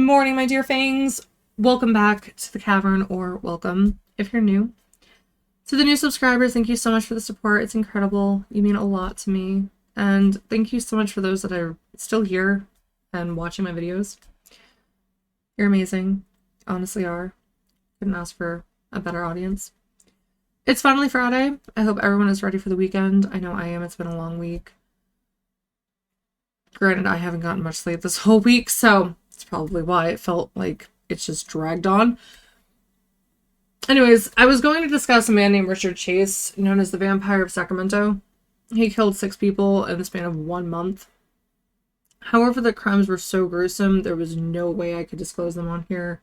morning, my dear fangs. Welcome back to the cavern, or welcome if you're new. To the new subscribers, thank you so much for the support. It's incredible. You mean a lot to me. And thank you so much for those that are still here and watching my videos. You're amazing. Honestly are. Couldn't ask for a better audience. It's finally Friday. I hope everyone is ready for the weekend. I know I am. It's been a long week. Granted, I haven't gotten much sleep this whole week, so it's probably why it felt like it's just dragged on. Anyways, I was going to discuss a man named Richard Chase, known as the Vampire of Sacramento. He killed 6 people in the span of 1 month. However, the crimes were so gruesome, there was no way I could disclose them on here.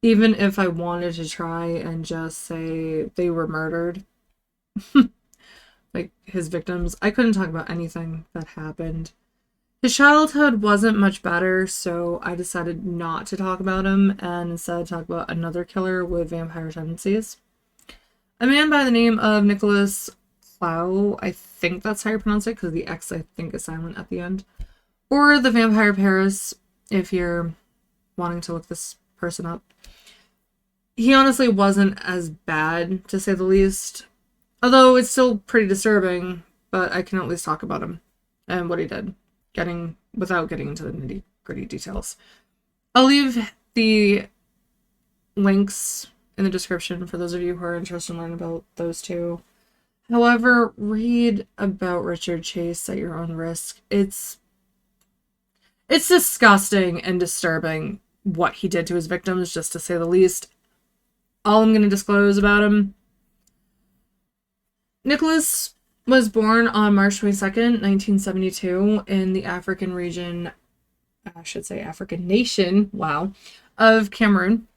Even if I wanted to try and just say they were murdered. Like, his victims. I couldn't talk about anything that happened. His childhood wasn't much better, so I decided not to talk about him and instead talk about another killer with vampire tendencies. A man by the name of Nicholas Clow, I think that's how you pronounce it, because the X I think is silent at the end. Or the Vampire Paris, if you're wanting to look this person up. He honestly wasn't as bad, to say the least. Although it's still pretty disturbing, but I can at least talk about him and what he did. Without getting into the nitty-gritty details. I'll leave the links in the description for those of you who are interested in learning about those two. However, read about Richard Chase at your own risk. It's disgusting and disturbing what he did to his victims, just to say the least. All I'm going to disclose about him. Nicholas was born on March 22nd, 1972 in the African nation, of Cameroon.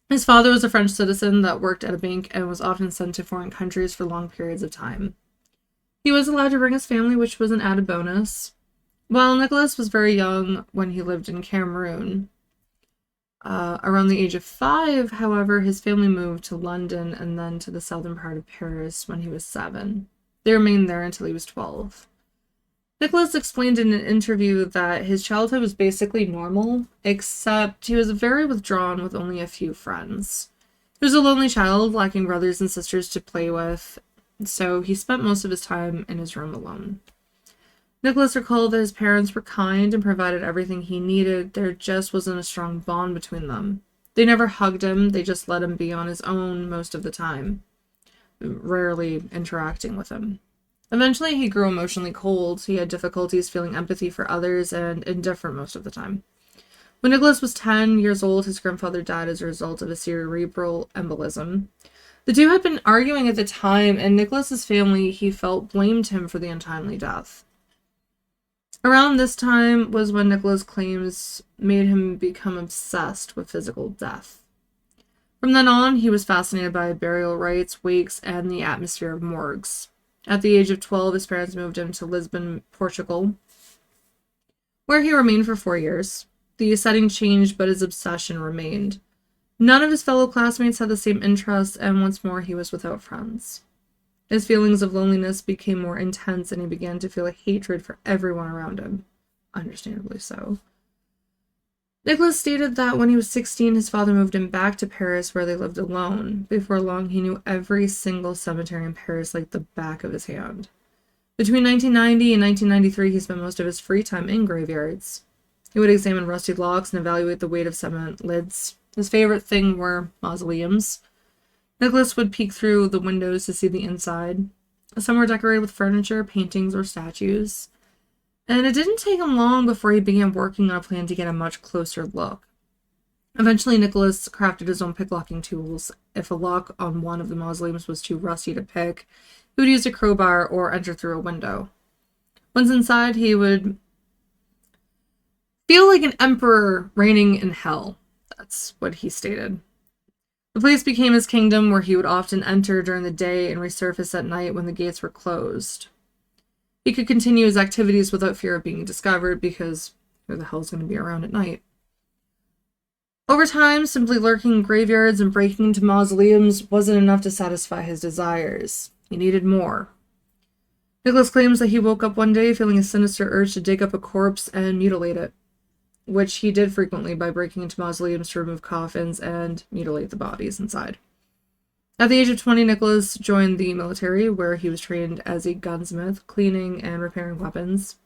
His father was a French citizen that worked at a bank and was often sent to foreign countries for long periods of time. He was allowed to bring his family, which was an added bonus. While Nicholas was very young when he lived in Cameroon, around the age of 5, however, his family moved to London and then to the southern part of Paris when he was 7. They remained there until he was 12. Nicholas explained in an interview that his childhood was basically normal, except he was very withdrawn with only a few friends. He was a lonely child, lacking brothers and sisters to play with, so he spent most of his time in his room alone. Nicholas recalled that his parents were kind and provided everything he needed. There just wasn't a strong bond between them. They never hugged him, they just let him be on his own most of the time, rarely interacting with him. Eventually, he grew emotionally cold. He had difficulties feeling empathy for others and indifferent most of the time. When Nicholas was 10 years old, his grandfather died as a result of a cerebral embolism. The two had been arguing at the time, and Nicholas's family, he felt, blamed him for the untimely death. Around this time was when Nicholas' claims made him become obsessed with physical death. From then on, he was fascinated by burial rites, wakes, and the atmosphere of morgues. At the age of 12, his parents moved him to Lisbon, Portugal, where he remained for 4 years. The setting changed, but his obsession remained. None of his fellow classmates had the same interests, and once more he was without friends. His feelings of loneliness became more intense, and he began to feel a hatred for everyone around him. Understandably so. Nicholas stated that when he was 16, his father moved him back to Paris, where they lived alone. Before long, he knew every single cemetery in Paris like the back of his hand. Between 1990 and 1993, he spent most of his free time in graveyards. He would examine rusty locks and evaluate the weight of cement lids. His favorite thing were mausoleums. Nicholas would peek through the windows to see the inside. Some were decorated with furniture, paintings, or statues. And it didn't take him long before he began working on a plan to get a much closer look. Eventually, Nicholas crafted his own picklocking tools. If a lock on one of the mausoleums was too rusty to pick, he would use a crowbar or enter through a window. Once inside, he would feel like an emperor reigning in hell. That's what he stated. The place became his kingdom, where he would often enter during the day and resurface at night when the gates were closed. He could continue his activities without fear of being discovered, because who the hell is going to be around at night? Over time, simply lurking in graveyards and breaking into mausoleums wasn't enough to satisfy his desires. He needed more. Nicholas claims that he woke up one day feeling a sinister urge to dig up a corpse and mutilate it. which he did frequently by breaking into mausoleums to remove coffins and mutilate the bodies inside. At the age of 20, Nicholas joined the military, where he was trained as a gunsmith, cleaning and repairing weapons.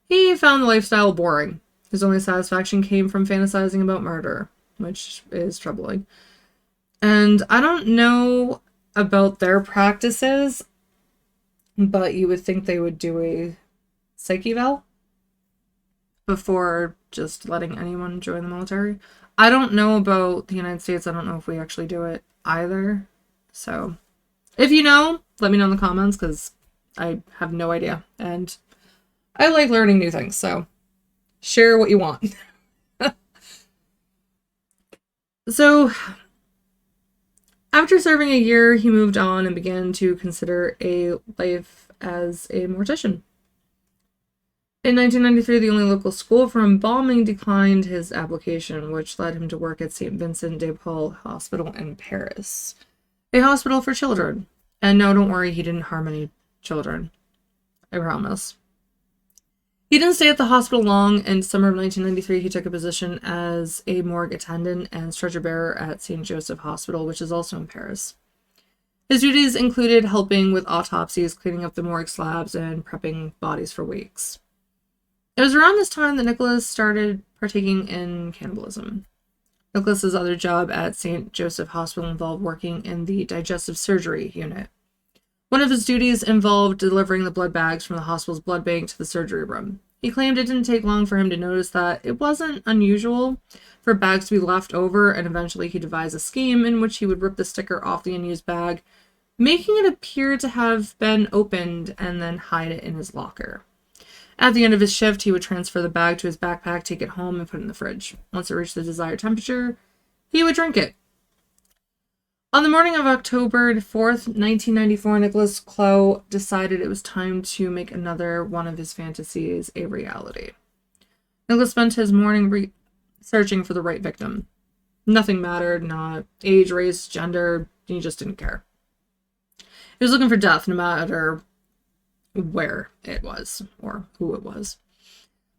He found the lifestyle boring. His only satisfaction came from fantasizing about murder, which is troubling. And I don't know about their practices, but you would think they would do a psych eval before just letting anyone join the military. I don't know about the United States. I don't know if we actually do it either. So, if you know, let me know in the comments, because I have no idea. And I like learning new things, so share what you want. So, after serving a year, he moved on and began to consider a life as a mortician. In 1993, the only local school for embalming declined his application, which led him to work at St. Vincent de Paul Hospital in Paris, a hospital for children. And no, don't worry, he didn't harm any children. I promise. He didn't stay at the hospital long. In summer of 1993, he took a position as a morgue attendant and stretcher bearer at St. Joseph Hospital, which is also in Paris. His duties included helping with autopsies, cleaning up the morgue slabs, and prepping bodies for wakes. It was around this time that Nicholas started partaking in cannibalism. Nicholas's other job at St. Joseph Hospital involved working in the digestive surgery unit. One of his duties involved delivering the blood bags from the hospital's blood bank to the surgery room. He claimed it didn't take long for him to notice that it wasn't unusual for bags to be left over, and eventually he devised a scheme in which he would rip the sticker off the unused bag, making it appear to have been opened, and then hide it in his locker. At the end of his shift, he would transfer the bag to his backpack, take it home, and put it in the fridge. Once it reached the desired temperature, he would drink it. On the morning of October 4th, 1994, Nicholas Clow decided it was time to make another one of his fantasies a reality. Nicholas spent his morning searching for the right victim. Nothing mattered, not age, race, gender, he just didn't care. He was looking for death, no matter where it was or who it was.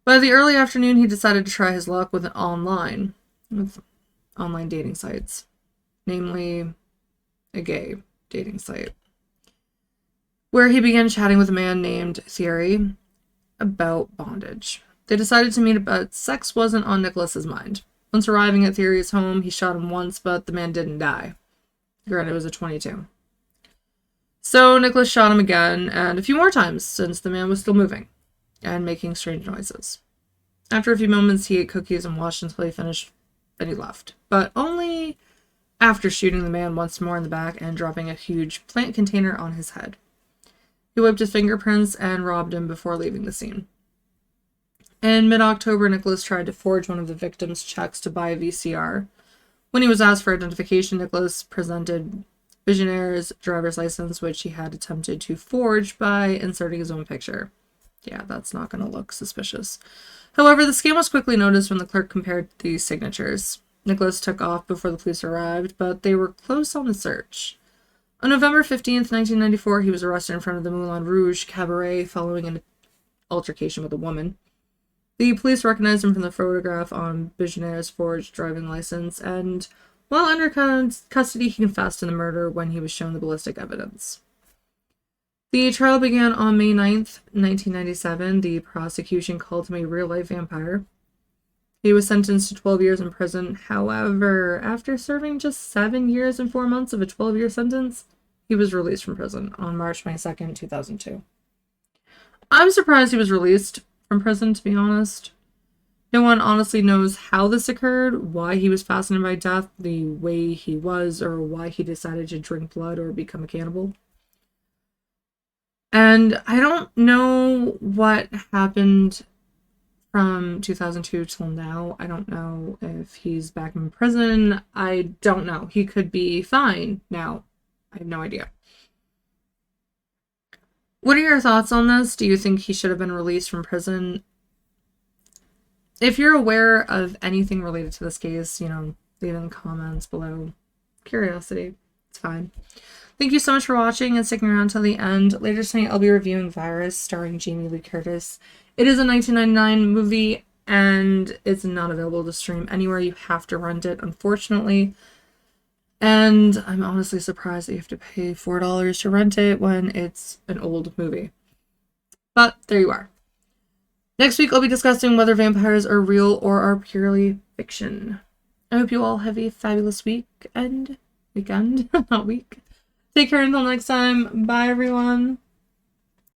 By the early afternoon, he decided to try his luck with online dating sites, namely a gay dating site, where he began chatting with a man named Thierry about bondage. They decided to meet, but sex wasn't on Nicholas's mind. Once arriving at Thierry's home, he shot him once, but the man didn't die. Granted, it was a .22. So Nicholas shot him again, and a few more times, since the man was still moving and making strange noises. After a few moments, he ate cookies and watched until he finished, then he left. But only after shooting the man once more in the back and dropping a huge plant container on his head. He wiped his fingerprints and robbed him before leaving the scene. In mid-October, Nicholas tried to forge one of the victim's checks to buy a VCR. When he was asked for identification, Nicholas presented Visionaire's driver's license, which he had attempted to forge by inserting his own picture. Yeah, that's not going to look suspicious. However, the scam was quickly noticed when the clerk compared the signatures. Nicholas took off before the police arrived, but they were close on the search. On November 15th, 1994, he was arrested in front of the Moulin Rouge Cabaret following an altercation with a woman. The police recognized him from the photograph on Visionaire's forged driving license, and while under custody, he confessed to the murder when he was shown the ballistic evidence. The trial began on May 9th, 1997. The prosecution called him a real-life vampire. He was sentenced to 12 years in prison. However, after serving just 7 years and 4 months of a 12-year sentence, he was released from prison on March 22nd, 2002. I'm surprised he was released from prison, to be honest. No one honestly knows how this occurred, why he was fascinated by death the way he was, or why he decided to drink blood or become a cannibal. And I don't know what happened from 2002 till now. I don't know if he's back in prison. I don't know. He could be fine now. I have no idea. What are your thoughts on this? Do you think he should have been released from prison? If you're aware of anything related to this case, leave it in the comments below. Curiosity. It's fine. Thank you so much for watching and sticking around till the end. Later tonight, I'll be reviewing Virus, starring Jamie Lee Curtis. It is a 1999 movie. and it's not available to stream anywhere. You have to rent it, unfortunately. And I'm honestly surprised that you have to pay $4 to rent it when it's an old movie. But there you are. Next week, I'll be discussing whether vampires are real or are purely fiction. I hope you all have a fabulous weekend, not week. Take care until next time. Bye, everyone.